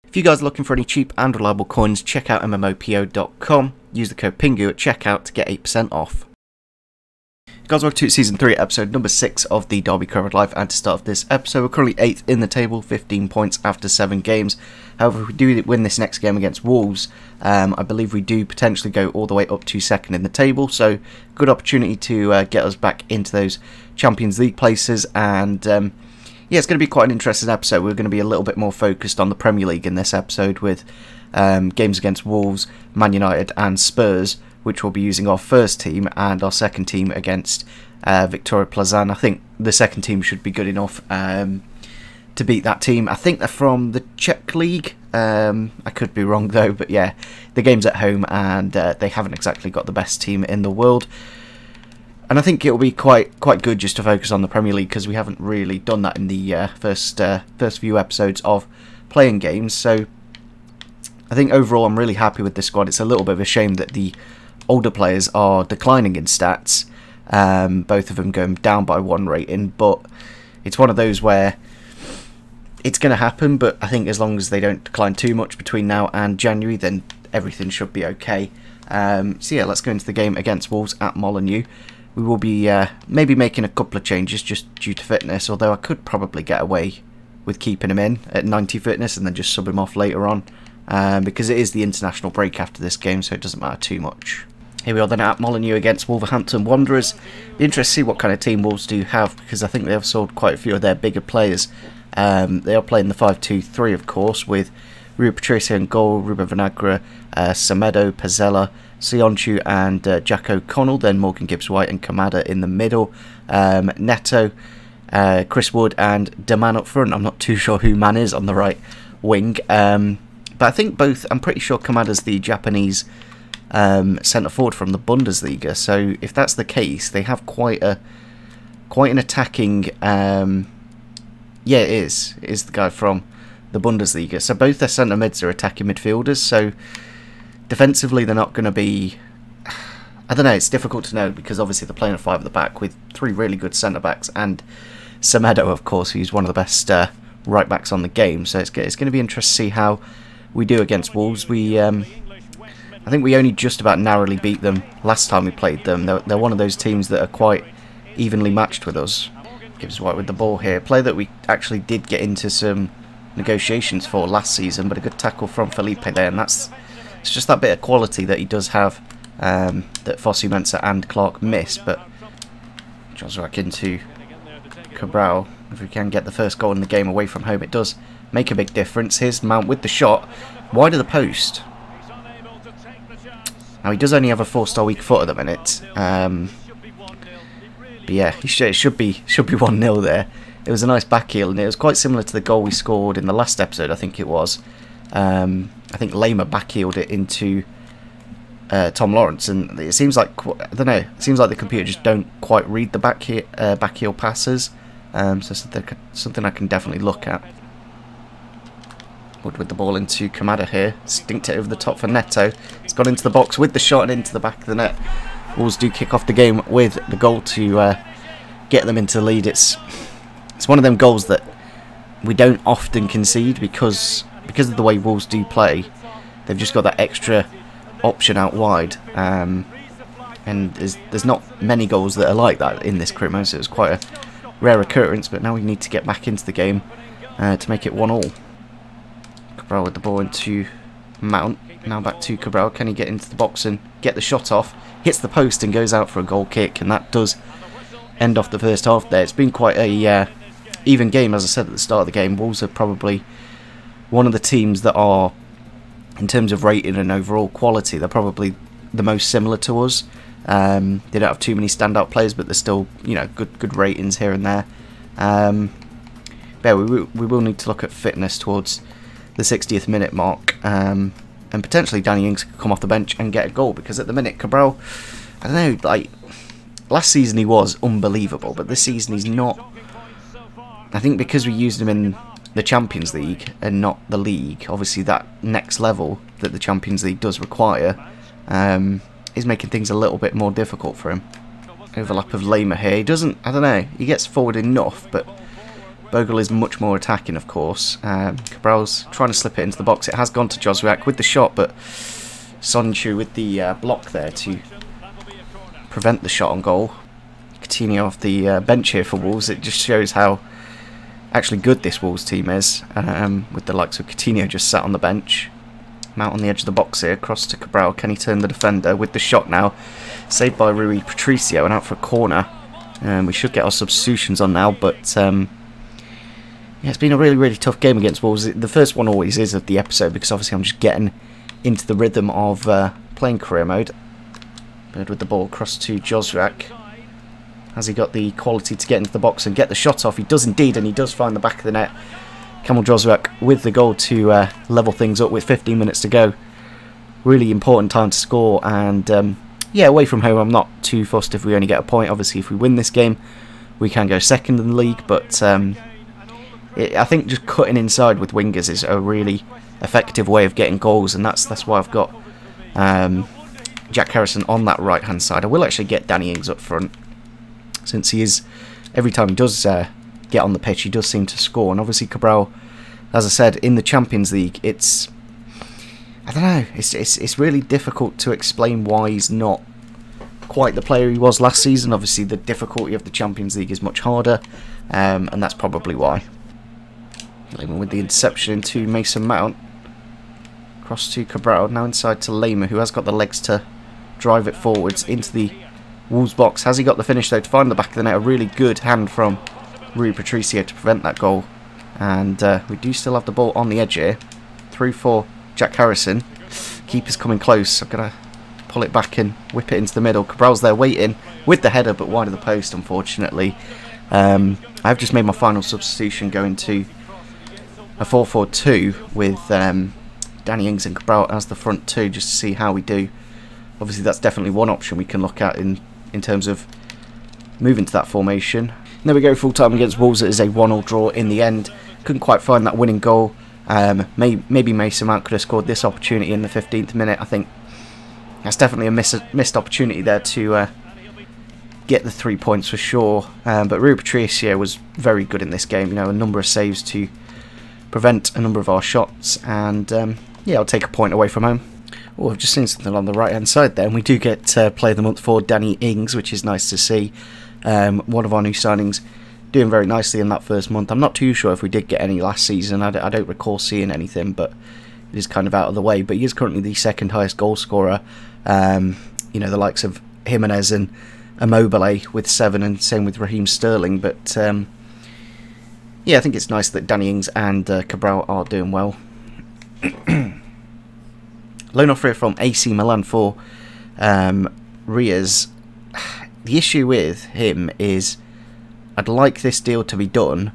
If you guys are looking for any cheap and reliable coins, check out MMOPO.com. Use the code PINGU at checkout to get 8% off. Guys, welcome to Season 3, Episode number 6 of the Derby Covered Life, and to start off this episode, we're currently 8th in the table, 15 points after 7 games. However, if we do win this next game against Wolves, I believe we do potentially go all the way up to 2nd in the table, so good opportunity to get us back into those Champions League places, and yeah, it's going to be quite an interesting episode. We're going to be a little bit more focused on the Premier League in this episode with games against Wolves, Man United and Spurs, which we'll be using our first team, and our second team against Victoria Plazan. I think the second team should be good enough to beat that team. I think they're from the Czech League. I could be wrong though, but yeah, the game's at home and they haven't exactly got the best team in the world. And I think it'll be quite good just to focus on the Premier League, because we haven't really done that in the first few episodes of playing games. So I think overall I'm really happy with this squad. It's a little bit of a shame that the older players are declining in stats, both of them going down by 1 rating, but it's one of those where it's going to happen, but I think as long as they don't decline too much between now and January, then everything should be okay. So yeah, let's go into the game against Wolves at Molineux. We will be maybe making a couple of changes just due to fitness, although I could probably get away with keeping him in at 90 fitness and then just sub him off later on, because it is the international break after this game, so it doesn't matter too much. Here we are then at Molineux against Wolverhampton Wanderers. Be interested to see what kind of team Wolves do have, because I think they have sold quite a few of their bigger players. They are playing the 5-2-3, of course, with Rui Patricio in goal, Ruben Vinagre, Semedo, Pezzella, Sionchu and Jack O'Connell, then Morgan Gibbs-White and Kamada in the middle, Neto, Chris Wood and Deman up front. I'm not too sure who Man is on the right wing, but I think both, I'm pretty sure Kamada's the Japanese centre forward from the Bundesliga, so if that's the case, they have quite an attacking, yeah, it is the guy from the Bundesliga, so both their centre mids are attacking midfielders, so defensively they're not going to be, I don't know, it's difficult to know, because obviously they're playing a 5 at the back with 3 really good centre backs, and Semedo, of course, who's one of the best right backs on the game, so it's going to be interesting to see how we do against Wolves. I think we only just about narrowly beat them last time we played them. They're one of those teams that are quite evenly matched with us. Gibbs-White with the ball here. Player that we actually did get into some negotiations for last season, but a good tackle from Felipe there, and it's just that bit of quality that he does have that Fosu Mensah and Clark miss. But JOZWIAK into Cabral. If we can get the first goal in the game away from home, it does make a big difference. Here's Mount with the shot, wide of the post. Now he does only have a 4-star weak foot at the minute, but yeah, it should be 1-0 there. It was a nice back heel, and it was quite similar to the goal we scored in the last episode, I think it was. I think Lema backheeled it into Tom Lawrence, and it seems like, I don't know, it seems like the computer just don't quite read the backheel passes. So something I can definitely look at. Wood with the ball into Kamada here, stinked it over the top for Neto. It's gone into the box with the shot and into the back of the net. Wolves do kick off the game with the goal to get them into the lead. It's one of them goals that we don't often concede because of the way Wolves do play. They've just got that extra option out wide, and there's not many goals that are like that in this career mode, so it's quite a rare occurrence. But now we need to get back into the game to make it 1-1. Cabral with the ball into Mount. Now back to Cabral. Can he get into the box and get the shot off? Hits the post and goes out for a goal kick, and that does end off the first half there. It's been quite a even game, as I said at the start of the game. Wolves are probably one of the teams that are, in terms of rating and overall quality, they're probably the most similar to us. They don't have too many standout players, but they're still, you know, good ratings here and there. But we will need to look at fitness towards the 60th minute mark, and potentially Danny Ings could come off the bench and get a goal, because at the minute Cabral, I don't know, like last season he was unbelievable, but this season he's not. I think because we used him in the Champions League and not the league, obviously that next level that the Champions League does require is making things a little bit more difficult for him. Overlap of Lema here. He doesn't, I don't know, he gets forward enough, but Bogle is much more attacking, of course. Cabral's trying to slip it into the box. It has gone to JOZWIAK with the shot, but Sonchu with the block there to prevent the shot on goal. Coutinho off the bench here for Wolves. It just shows how actually good this Wolves team is, with the likes of Coutinho just sat on the bench. Out on the edge of the box here, across to Cabral. Can he turn the defender with the shot now? Saved by Rui Patricio and out for a corner. We should get our substitutions on now, but yeah, it's been a really tough game against Wolves. The first one always is of the episode, because obviously I'm just getting into the rhythm of playing career mode. Bird with the ball across to JOZWIAK. Has he got the quality to get into the box and get the shot off? He does indeed, and he does find the back of the net. Kamil JOZWIAK with the goal to level things up with 15 minutes to go. Really important time to score, and yeah, away from home I'm not too fussed if we only get a point. Obviously if we win this game we can go second in the league, but I think just cutting inside with wingers is a really effective way of getting goals, and that's why I've got Jack Harrison on that right hand side. I will actually get Danny Ings up front, since he is, every time he does get on the pitch he does seem to score. And obviously Cabral, as I said, in the Champions League, it's, I don't know, it's really difficult to explain why he's not quite the player he was last season. Obviously the difficulty of the Champions League is much harder, and that's probably why. Lehman with the interception into Mason Mount. Cross to Cabral, now inside to Lehman, who has got the legs to drive it forwards into the Wolves box. Has he got the finish though to find the back of the net? A really good hand from Rui Patricio to prevent that goal. And we do still have the ball on the edge here. Through for Jack Harrison. Keeper's coming close. I'm going to pull it back and whip it into the middle. Cabral's there waiting with the header, but wide of the post, unfortunately. I've just made my final substitution, going to a 4-4-2 with Danny Ings and Cabral as the front two, just to see how we do. Obviously that's definitely one option we can look at in terms of moving to that formation. And there we go, full time against Wolves. It is a 1-1 draw in the end. Couldn't quite find that winning goal. Maybe Mason Mount could have scored this opportunity in the 15th minute. I think that's definitely a missed opportunity there to get the 3 points for sure. But Rui Patricio was very good in this game. You know, a number of saves to prevent a number of our shots, and yeah, I'll take a point away from home. Oh, I've just seen something on the right hand side there, and we do get Player of the Month for Danny Ings, which is nice to see. One of our new signings doing very nicely in that first month. I'm not too sure if we did get any last season. I don't recall seeing anything, but it is kind of out of the way. But he is currently the second highest goal scorer. You know, the likes of Jimenez and Immobile with 7, and same with Raheem Sterling. But yeah, I think it's nice that Danny Ings and Cabral are doing well. Loan offer from AC Milan for Riaz. The issue with him is I'd like this deal to be done,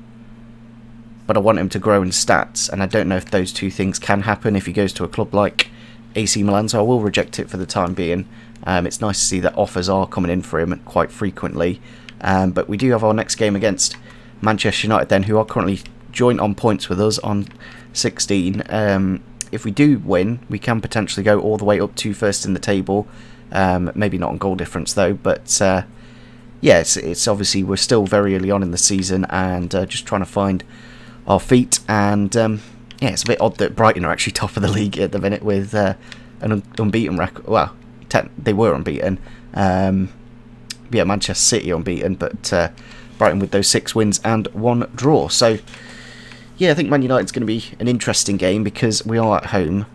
but I want him to grow in stats, and I don't know if those two things can happen if he goes to a club like AC Milan, so I will reject it for the time being. It's nice to see that offers are coming in for him quite frequently, but we do have our next game against Manchester United then, who are currently joint on points with us on 16. If we do win, we can potentially go all the way up to first in the table. Maybe not on goal difference though, but yeah, it's obviously we're still very early on in the season, and just trying to find our feet. And yeah, it's a bit odd that Brighton are actually top of the league at the minute with an unbeaten record. Well, they were unbeaten. Yeah, Manchester City unbeaten, but Brighton with those 6 wins and 1 draw. So yeah, I think Man United's going to be an interesting game because we are at home.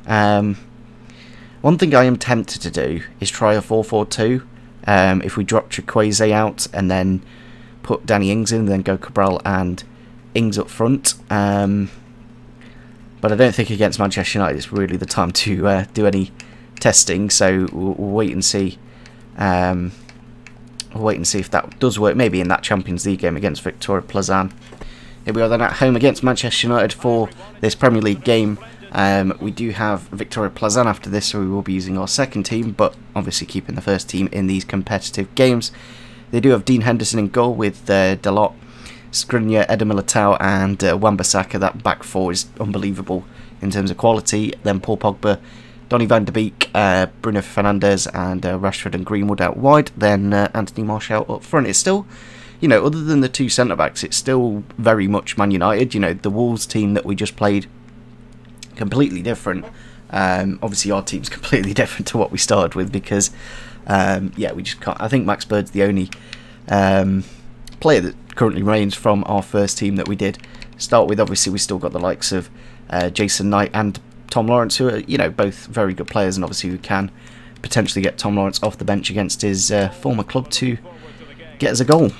One thing I am tempted to do is try a 4-4-2. If we drop Chukwueze out and then put Danny Ings in, then go Cabral and Ings up front. But I don't think against Manchester United it's really the time to do any testing. So we'll wait and see. We'll wait and see if that does work. Maybe in that Champions League game against Victoria Plazan. Here we are then at home against Manchester United for this Premier League game. We do have Victoria Plazan after this, so we will be using our second team, but obviously keeping the first team in these competitive games. They do have Dean Henderson in goal with Dalot, Skriniar, Eder Militao and Wan-Bissaka. That back four is unbelievable in terms of quality. Then Paul Pogba, Donny van de Beek, Bruno Fernandes and Rashford and Greenwood out wide. Then Anthony Martial up front. It's still you know, other than the two centre-backs, it's still very much Man United. You know, the Wolves team that we just played, completely different. Obviously, our team's completely different to what we started with because, yeah, we just can't. I think Max Bird's the only player that currently remains from our first team that we did start with. Obviously, we still got the likes of Jason Knight and Tom Lawrence, who are, you know, both very good players, and obviously we can potentially get Tom Lawrence off the bench against his former club to get us a goal.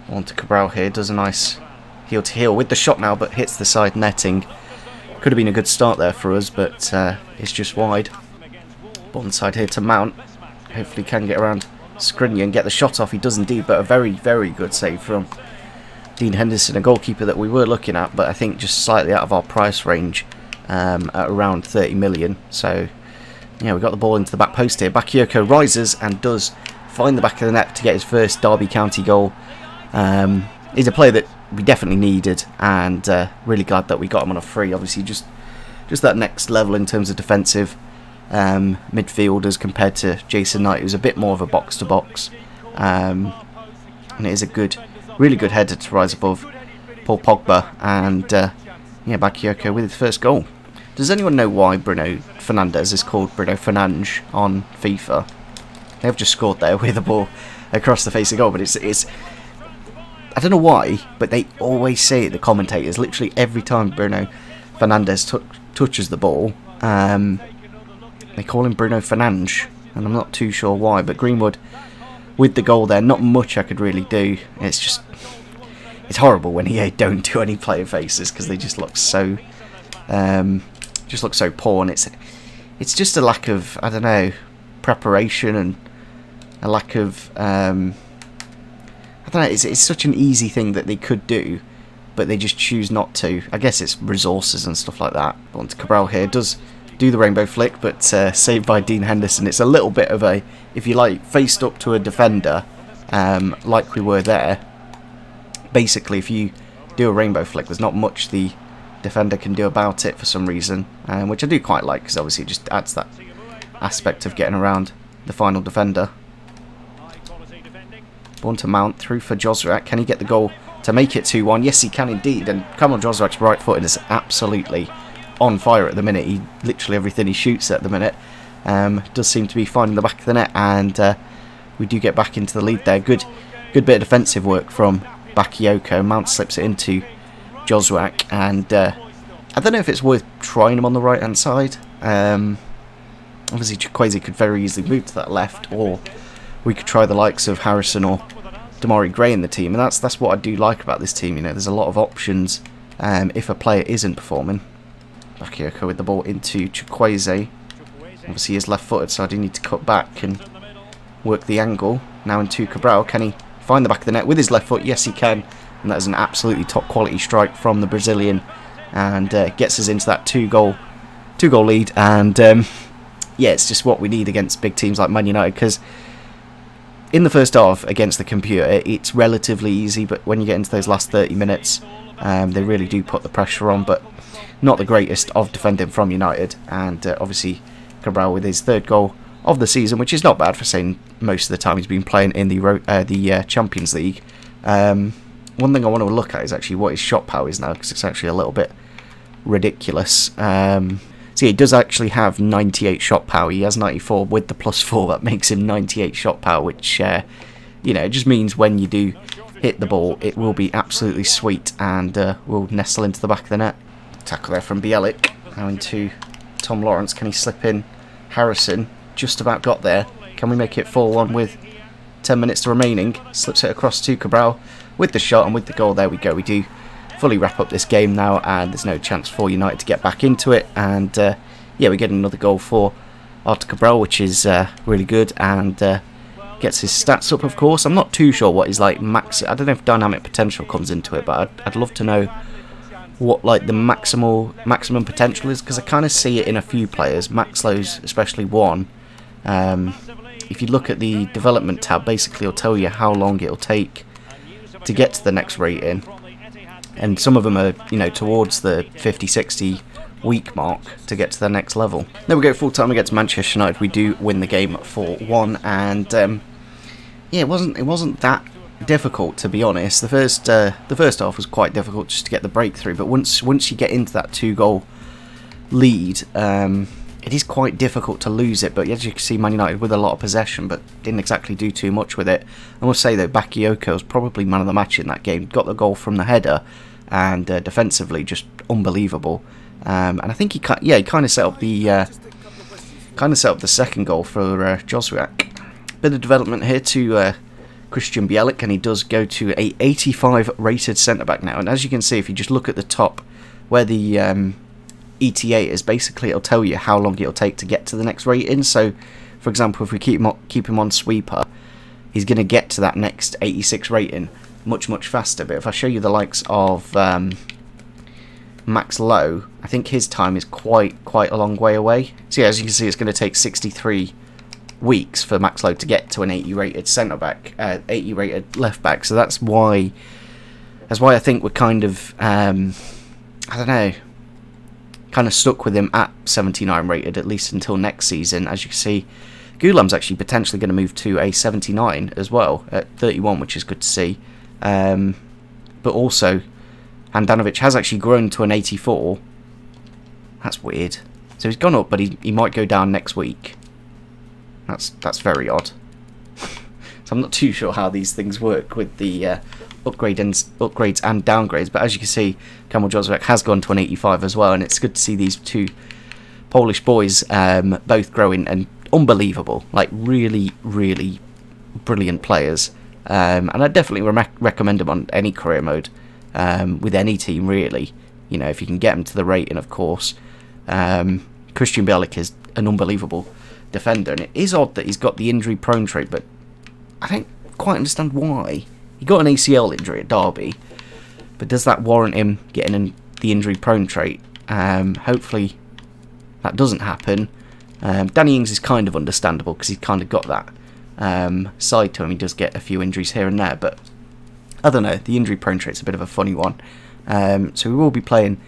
On to Cabral here, does a nice heel to heel with the shot now, but hits the side netting. Could have been a good start there for us, but it's just wide. Bottom side here to Mount. Hopefully can get around Skriniar and get the shot off. He does indeed, but a very, very good save from Dean Henderson, a goalkeeper that we were looking at, but I think just slightly out of our price range. At around 30 million. So, yeah, we got the ball into the back post here. Bakayoko rises and does find the back of the net to get his first Derby County goal. He's a player that we definitely needed, and really glad that we got him on a free. Obviously, just that next level in terms of defensive midfielders compared to Jason Knight, who's a bit more of a box-to-box. And it is a good, really good header to rise above Paul Pogba, and yeah, Bakayoko with his first goal. Does anyone know why Bruno Fernandes is called Bruno Fernandes on FIFA? They've just scored there with the ball across the face of goal, but it's I don't know why, but they always say it, the commentators, literally every time Bruno Fernandes touches the ball, they call him Bruno Fernandes, and I'm not too sure why, but Greenwood with the goal there, not much I could really do. It's just, it's horrible when EA don't do any player faces because they just look so poor, and it's just a lack of, I don't know, preparation, and a lack of I don't know, it's such an easy thing that they could do, but they just choose not to. I guess it's resources and stuff like that. On to Cabral here, does do the rainbow flick, but saved by Dean Henderson. It's a little bit of a, if you like, faced up to a defender, like we were there. Basically, if you do a rainbow flick, there's not much the defender can do about it for some reason, which I do quite like, because obviously it just adds that aspect of getting around the final defender. Born to Mount, through for JOZWIAK. Can he get the goal to make it 2-1? Yes, he can indeed. And come on, JOZWIAK's right foot is absolutely on fire at the minute. He literally everything he shoots at the minute does seem to be finding the back of the net, and we do get back into the lead there. Good bit of defensive work from Bakayoko. Mount slips it into JOZWIAK, and I don't know if it's worth trying him on the right hand side. Obviously Chukwueze could very easily move to that left, or we could try the likes of Harrison or Damari Gray in the team, and that's what I do like about this team. You know, there's a lot of options if a player isn't performing. Bakayoko with the ball into Chukwueze. Obviously he is left footed, so I do need to cut back and work the angle. Now into Cabral. Can he find the back of the net with his left foot? Yes, he can, and that is an absolutely top quality strike from the Brazilian, and gets us into that two goal lead. And yeah, it's just what we need against big teams like Man United, because in the first half against the computer it's relatively easy, but when you get into those last 30 minutes they really do put the pressure on, but not the greatest of defending from United. And obviously Cabral with his third goal of the season, which is not bad for saying most of the time he's been playing in the Champions League. One thing I want to look at is actually what his shot power is now, because it's actually a little bit ridiculous. So yeah, he does actually have 98 shot power. He has 94 with the +4. That makes him 98 shot power, which you know, it just means when you do hit the ball, it will be absolutely sweet, and will nestle into the back of the net. Tackle there from Bielik. Now into Tom Lawrence. Can he slip in? Harrison just about got there. Can we make it 4-1 with 10 minutes remaining? Slips it across to Cabral with the shot, and with the goal. There we go. We do fully wrap up this game now, and there's no chance for United to get back into it. And yeah, we get another goal for Artur Cabral, which is really good, and gets his stats up, of course. I'm not too sure what his like max, I don't know if dynamic potential comes into it, but I'd love to know what like the maximum potential is, because I kind of see it in a few players, Maxlow's especially one. If you look at the development tab, basically it'll tell you how long it'll take to get to the next rating, and some of them are, you know, towards the 50-60 week mark to get to the next level. There we go, full time against Manchester United. We do win the game 4-1, and yeah, it wasn't that difficult, to be honest. The first half was quite difficult just to get the breakthrough, but once you get into that 2-goal lead, it is quite difficult to lose it. But as you can see, Man United with a lot of possession, but didn't exactly do too much with it. I must say though, Bakayoko was probably man of the match in that game. Got the goal from the header, and defensively just unbelievable. And I think he kind of set up the second goal for JOZWIAK. Bit of development here to Christian Bielik, and he does go to a 85 rated centre back now. And as you can see, if you just look at the top where the ETA is, basically it'll tell you how long it'll take to get to the next rating. So for example, if we keep him on sweeper, he's going to get to that next 86 rating much faster. But if I show you the likes of Max Lowe, I think his time is quite a long way away. So yeah, as you can see, it's going to take 63 weeks for Max Lowe to get to an 80 rated centre back, 80 rated left back. So that's why I think we're kind of I don't know, kind of stuck with him at 79 rated, at least until next season. As you can see, Goulam's actually potentially going to move to a 79 as well at 31, which is good to see. But also, Handanovic has actually grown to an 84. That's weird. So he's gone up, but he might go down next week. That's very odd. So I'm not too sure how these things work with the upgrades and downgrades. But as you can see, Kamil JOZWIAK has gone to an 85 as well, and it's good to see these two Polish boys both growing and unbelievable, like really brilliant players. And I definitely recommend them on any career mode, with any team really. You know, if you can get them to the rating, of course. Christian Bielik is an unbelievable defender, and it is odd that he's got the injury prone trait, but I don't quite understand why. He got an ACL injury at Derby, but does that warrant him getting the injury prone trait? Hopefully that doesn't happen. Danny Ings is kind of understandable because he's kind of got that side to him. He does get a few injuries here and there, but I don't know, the injury prone trait's a bit of a funny one. So we will be playing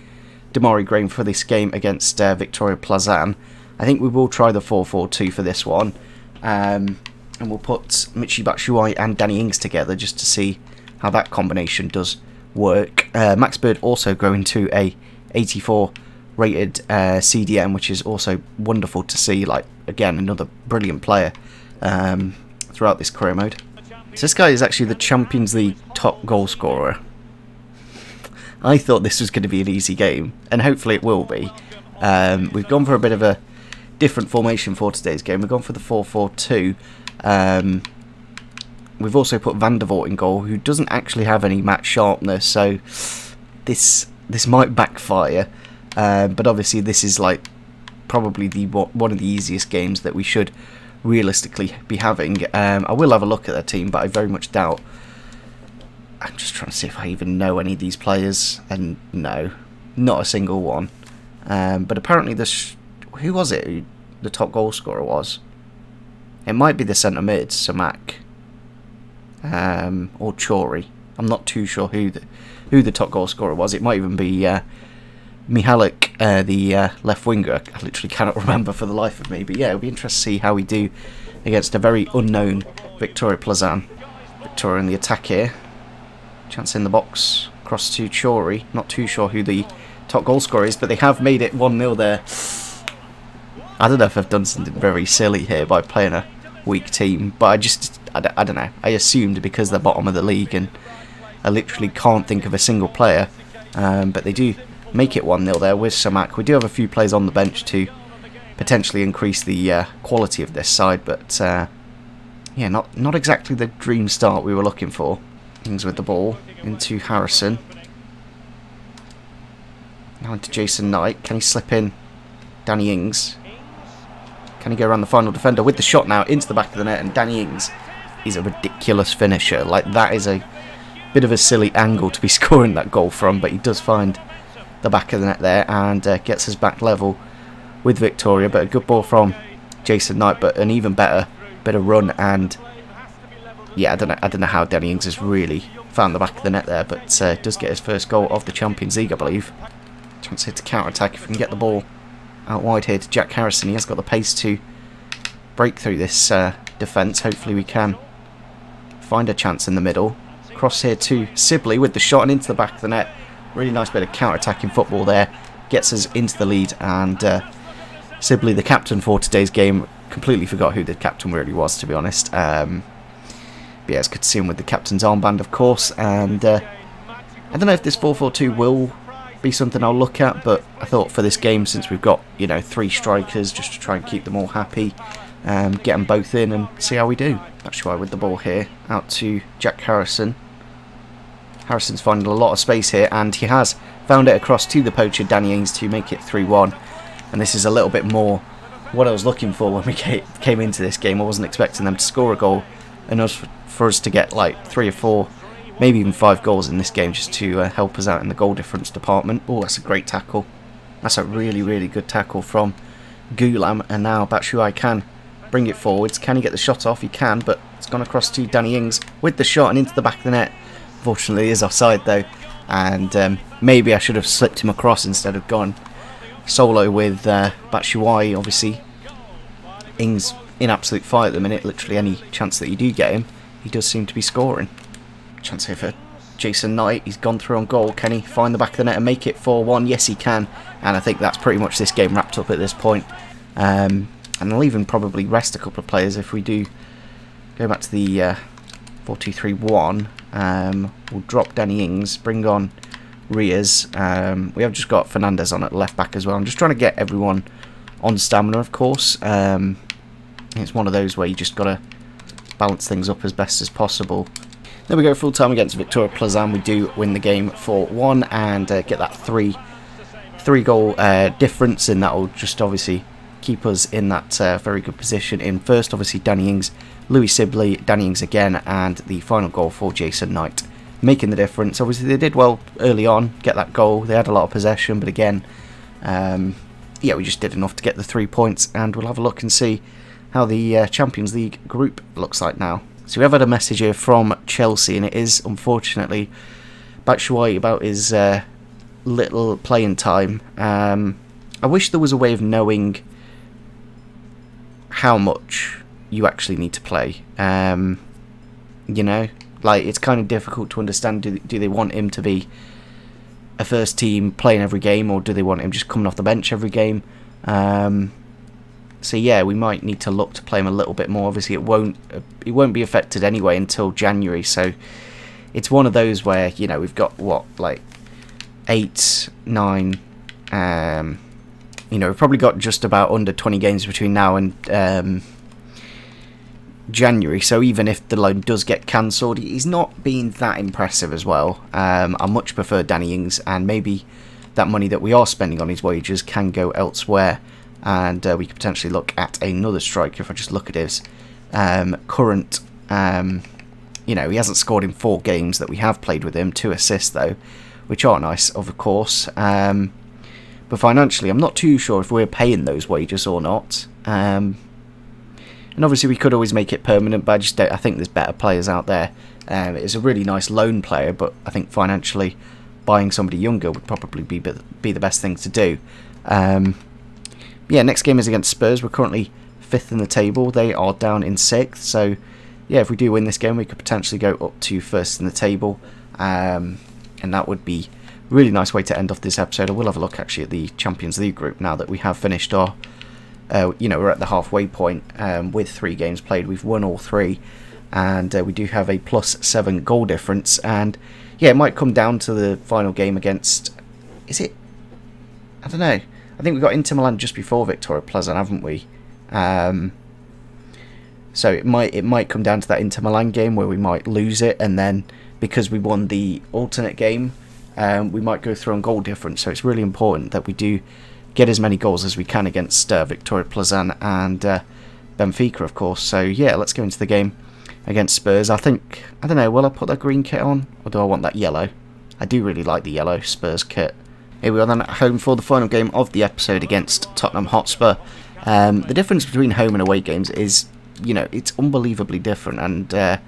Damari Graham for this game against Victoria Plazan. I think we will try the 4-4-2 for this one, and we'll put Michy Batshuayi and Danny Ings together just to see how that combination does work. Max Bird also going to a 84 rated CDM, which is also wonderful to see. Like, again, another brilliant player throughout this career mode. So this guy is actually the Champions League top goal scorer. I thought this was going to be an easy game, and hopefully it will be. We've gone for a bit of a different formation for today's game. We've gone for the 4-4-2. We've also put Van der Voort in goal, who doesn't actually have any match sharpness, so this might backfire. But obviously this is like probably one of the easiest games that we should realistically be having. I will have a look at their team, but I very much doubt. I'm just trying to see if I even know any of these players, and no, not a single one. But apparently who was it who the top goal scorer was? It might be the centre mid, Samak, or Chori. I'm not too sure who the top goal scorer was. It might even be Mihalik, the left winger. I literally cannot remember for the life of me. But yeah, it'll be interesting to see how we do against a very unknown Victoria Plazan. Victoria in the attack here. Chance in the box. Cross to Chori. Not too sure who the top goal scorer is, but they have made it 1-0 there. I don't know if I've done something very silly here by playing a weak team, but I don't know. I assumed because they're bottom of the league, and I literally can't think of a single player. But they do make it 1-0 there with Samak. We do have a few players on the bench to potentially increase the quality of this side, but yeah, not exactly the dream start we were looking for. Ings with the ball into Harrison. Now into Jason Knight. Can he slip in Danny Ings? Can he go around the final defender with the shot now into the back of the net? And Danny Ings is a ridiculous finisher. Like, that is a bit of a silly angle to be scoring that goal from, but he does find the back of the net there and gets us back level with Victoria. But a good ball from Jason Knight, but an even better run. And yeah, I don't know how Danny Ings has really found the back of the net there, but does get his first goal of the Champions League, I believe. Chance here to counter-attack if we can get the ball out wide here to Jack Harrison. He has got the pace to break through this defence. Hopefully we can find a chance in the middle. across here to Sibley with the shot and into the back of the net. Really nice bit of counter-attacking football there. Gets us into the lead, and Sibley, the captain for today's game, completely forgot who the captain really was, to be honest. But yeah, it's good to see him with the captain's armband, of course. And I don't know if this 4-4-2 will be something I'll look at, but I thought for this game, since we've got, you know, 3 strikers, just to try and keep them all happy, get them both in and see how we do. Batshuayi with the ball here, out to Jack Harrison. Harrison's finding a lot of space here, and he has found it across to the poacher, Danny Ings, to make it 3-1. And this is a little bit more what I was looking for when we came into this game. I wasn't expecting them to score a goal, and for us to get like 3 or 4, maybe even 5 goals in this game, just to help us out in the goal difference department. Oh, that's a great tackle. That's a really, really good tackle from Ghulam, and now Batshuayi can bring it forwards. Can he get the shot off? He can, but it's gone across to Danny Ings with the shot and into the back of the net. Unfortunately, he is offside though, and maybe I should have slipped him across instead of gone solo with Batshuayi. Obviously, Ings in absolute fire at the minute. Literally any chance that you do get him, he does seem to be scoring. Chance here for Jason Knight. He's gone through on goal. Can he find the back of the net and make it 4-1? Yes, he can. And I think that's pretty much this game wrapped up at this point. And I'll even probably rest a couple of players if we do go back to the 4-2-3-1. We'll drop Danny Ings, bring on Riaz. We have just got Fernandez on at left back as well. I'm just trying to get everyone on stamina, of course. It's one of those where you just got to balance things up as best as possible. There we go, full time against Victoria Plazan. We do win the game 4-1 and get that three goal difference, and that will just obviously keep us in that very good position in first. Obviously Danny Ings, Louis Sibley, Danny Ings again, and the final goal for Jason Knight, making the difference. Obviously they did well early on, get that goal. They had a lot of possession, but again, yeah, we just did enough to get the 3 points, and we'll have a look and see how the Champions League group looks like now. So we have had a message here from Chelsea, and it is unfortunately Batshuayi about his little playing time. I wish there was a way of knowing how much you actually need to play. You know, like, it's kind of difficult to understand. Do they want him to be a first team playing every game, or do they want him just coming off the bench every game? So yeah, we might need to look to play him a little bit more. Obviously it won't be affected anyway until January, so it's one of those where, you know, we've got what, like 8, 9, you know, we've probably got just about under 20 games between now and January, so even if the loan does get cancelled, he's not been that impressive as well. I much prefer Danny Ings, and maybe that money that we are spending on his wages can go elsewhere, and we could potentially look at another striker. If I just look at his current, you know, he hasn't scored in 4 games that we have played with him, 2 assists though, which are nice, of course. But financially, I'm not too sure if we're paying those wages or not. And obviously we could always make it permanent, but I think there's better players out there. It's a really nice loan player, but I think financially buying somebody younger would probably be the best thing to do. Yeah, next game is against Spurs. We're currently 5th in the table. They are down in 6th. So yeah, if we do win this game, we could potentially go up to 1st in the table. And that would be a really nice way to end off this episode. I will have a look actually at the Champions League group now that we have finished our, you know, we're at the halfway point with 3 games played. We've won all 3, and we do have a +7 goal difference. And yeah, it might come down to the final game against, is it? I don't know. I think we got Inter Milan just before Victoria Plazan, haven't we? So it might come down to that Inter Milan game where we might lose it, and then because we won the alternate game, we might go through on goal difference. So it's really important that we do get as many goals as we can against Victoria Plazan and Benfica, of course. So yeah, let's go into the game against Spurs. I don't know, will I put that green kit on, or do I want that yellow? I do really like the yellow Spurs kit. Here we are then at home for the final game of the episode against Tottenham Hotspur. The difference between home and away games is, you know, it's unbelievably different, and I'd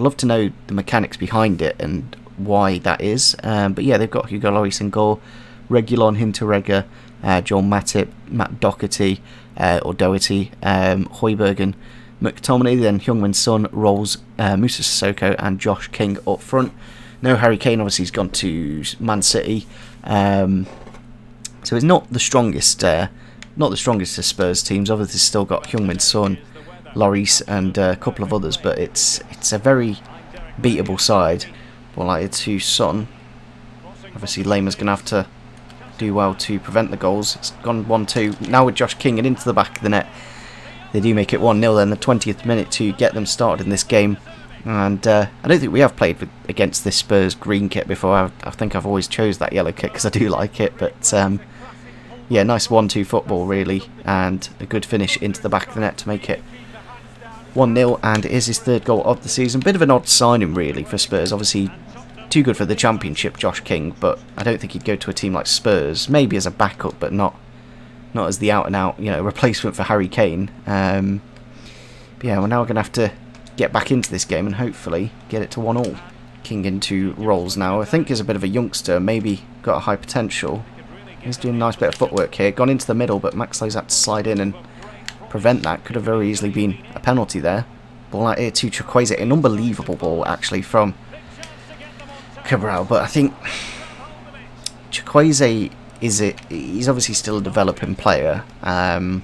love to know the mechanics behind it and why that is. But yeah, they've got Hugo Lloris in goal, Reguilon, Hinteregger, Joel Matip, Matt Doherty, or Doherty, Højbjerg, McTominay, then Heung-min Son, Rolls, Musa Sissoko and Josh King up front. No Harry Kane, obviously he's gone to Man City. So it's not the strongest of Spurs teams. Obviously still got Heung-min Son, Lloris and a couple of others, but it's a very beatable side. Ball out to Son. Obviously Lema's going to have to do well to prevent the goals. It's gone 1-2. Now with Josh King and into the back of the net. They do make it 1-0 then, the 20th minute to get them started in this game. And I don't think we have played against this Spurs green kit before. I think I've always chose that yellow kit because I do like it. But yeah, nice 1-2 football really, and a good finish into the back of the net to make it 1-0, and it is his third goal of the season. Bit of an odd signing really for Spurs. Obviously too good for the Championship, Josh King, but I don't think he'd go to a team like Spurs. Maybe as a backup, but not as the out-and-out, you know, replacement for Harry Kane. But yeah, we're now going to have to get back into this game and hopefully get it to 1-1. King into Rolls now. I think he's a bit of a youngster, maybe got a high potential. He's doing a nice bit of footwork here. Gone into the middle, but Maxlow's had to slide in and prevent that. Could have very easily been a penalty there. Ball out here to Chukwueze. An unbelievable ball, actually, from Cabral. But I think Chukwueze he's obviously still a developing player. But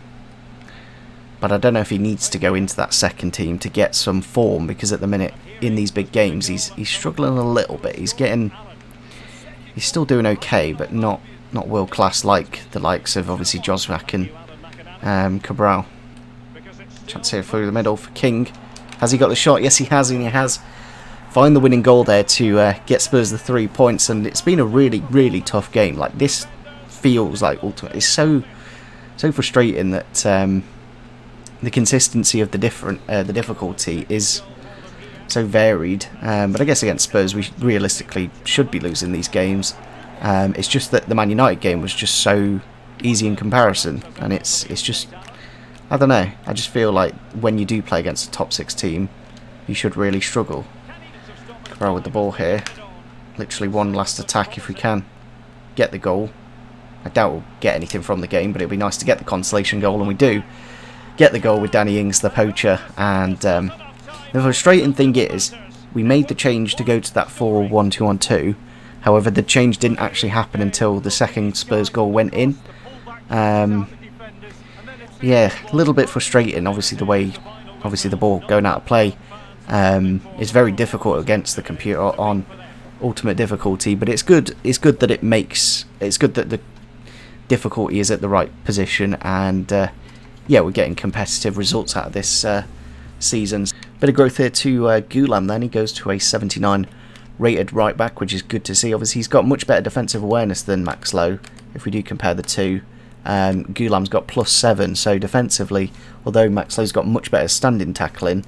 I don't know if he needs to go into that second team to get some form, because at the minute in these big games he's struggling a little bit. He's still doing okay, but not world class like the likes of obviously JOZWIAK and Cabral. Chance here through the middle for King. Has he got the shot? Yes, he has, and he has. Find the winning goal there to get Spurs the 3 points, and it's been a really, really tough game. Like, this feels like ultimately it's so frustrating that the consistency of the difficulty is so varied. But I guess against Spurs we realistically should be losing these games. It's just that the Man United game was just so easy in comparison, and it's just, I don't know, I just feel like when you do play against a top 6 team you should really struggle. Cabral with the ball here, literally one last attack if we can get the goal. I doubt we'll get anything from the game, but it'd be nice to get the consolation goal, and we do get the goal with Danny Ings, the poacher. And the frustrating thing is we made the change to go to that 4-1-2-1-2. However, the change didn't actually happen until the second Spurs goal went in. Yeah, a little bit frustrating. Obviously, the ball going out of play is very difficult against the computer on ultimate difficulty. But it's good. It's good that it's good that the difficulty is at the right position, and yeah, we're getting competitive results out of this season. Bit of growth here to Gulam. Then he goes to a 79 rated right back, which is good to see. Obviously, he's got much better defensive awareness than Maxlow if we do compare the two. Gulam's got +7, so defensively, although Maxlow's got much better standing tackling,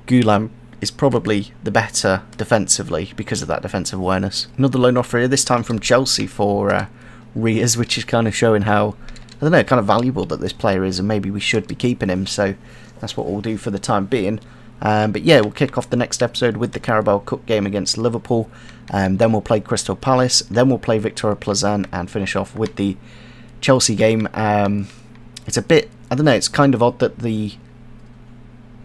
Gulam is probably the better defensively because of that defensive awareness. Another loan offer here, this time from Chelsea for Riaz, which is kind of showing how, I don't know, kind of valuable that this player is, and maybe we should be keeping him. So that's what we'll do for the time being. But yeah, we'll kick off the next episode with the Carabao Cup game against Liverpool. Then we'll play Crystal Palace. Then we'll play Victoria Plzen and finish off with the Chelsea game. It's a bit, I don't know, it's kind of odd that the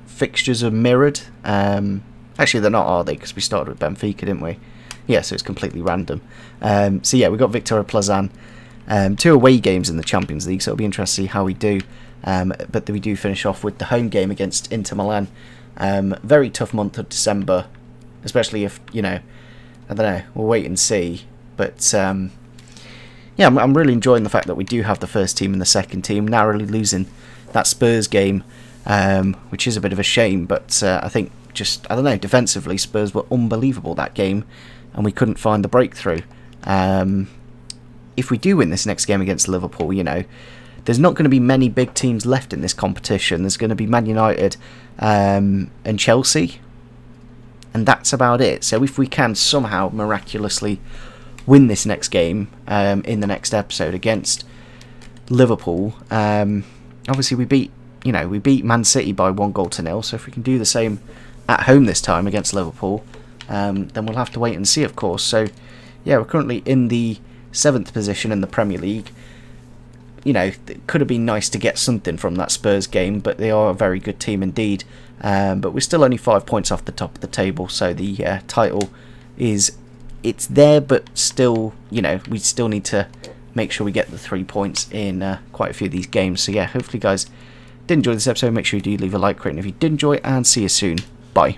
fixtures are mirrored. Actually, they're not, are they? Because we started with Benfica, didn't we? Yeah, so it's completely random. So yeah, we've got Victoria Plzen. 2 away games in the Champions League, so it'll be interesting to see how we do. But we do finish off with the home game against Inter Milan. Very tough month of December, especially if, you know, I don't know, we'll wait and see. But yeah, I'm really enjoying the fact that we do have the first team and the second team, narrowly losing that Spurs game, which is a bit of a shame. But I think just, I don't know, defensively Spurs were unbelievable that game, and we couldn't find the breakthrough. If we do win this next game against Liverpool, you know, there's not going to be many big teams left in this competition. There's going to be Man United and Chelsea, and that's about it. So if we can somehow miraculously win this next game in the next episode against Liverpool, obviously we beat Man City by 1-0. So if we can do the same at home this time against Liverpool, then we'll have to wait and see, of course. So yeah, we're currently in the 7th position in the Premier League. you know, it could have been nice to get something from that Spurs game, but they are a very good team indeed. But we're still only 5 points off the top of the table, so the title it's there, but still, you know, we still need to make sure we get the 3 points in quite a few of these games. So yeah, hopefully guys did enjoy this episode. Make sure you do leave a like, rate if you did enjoy, and see you soon. Bye.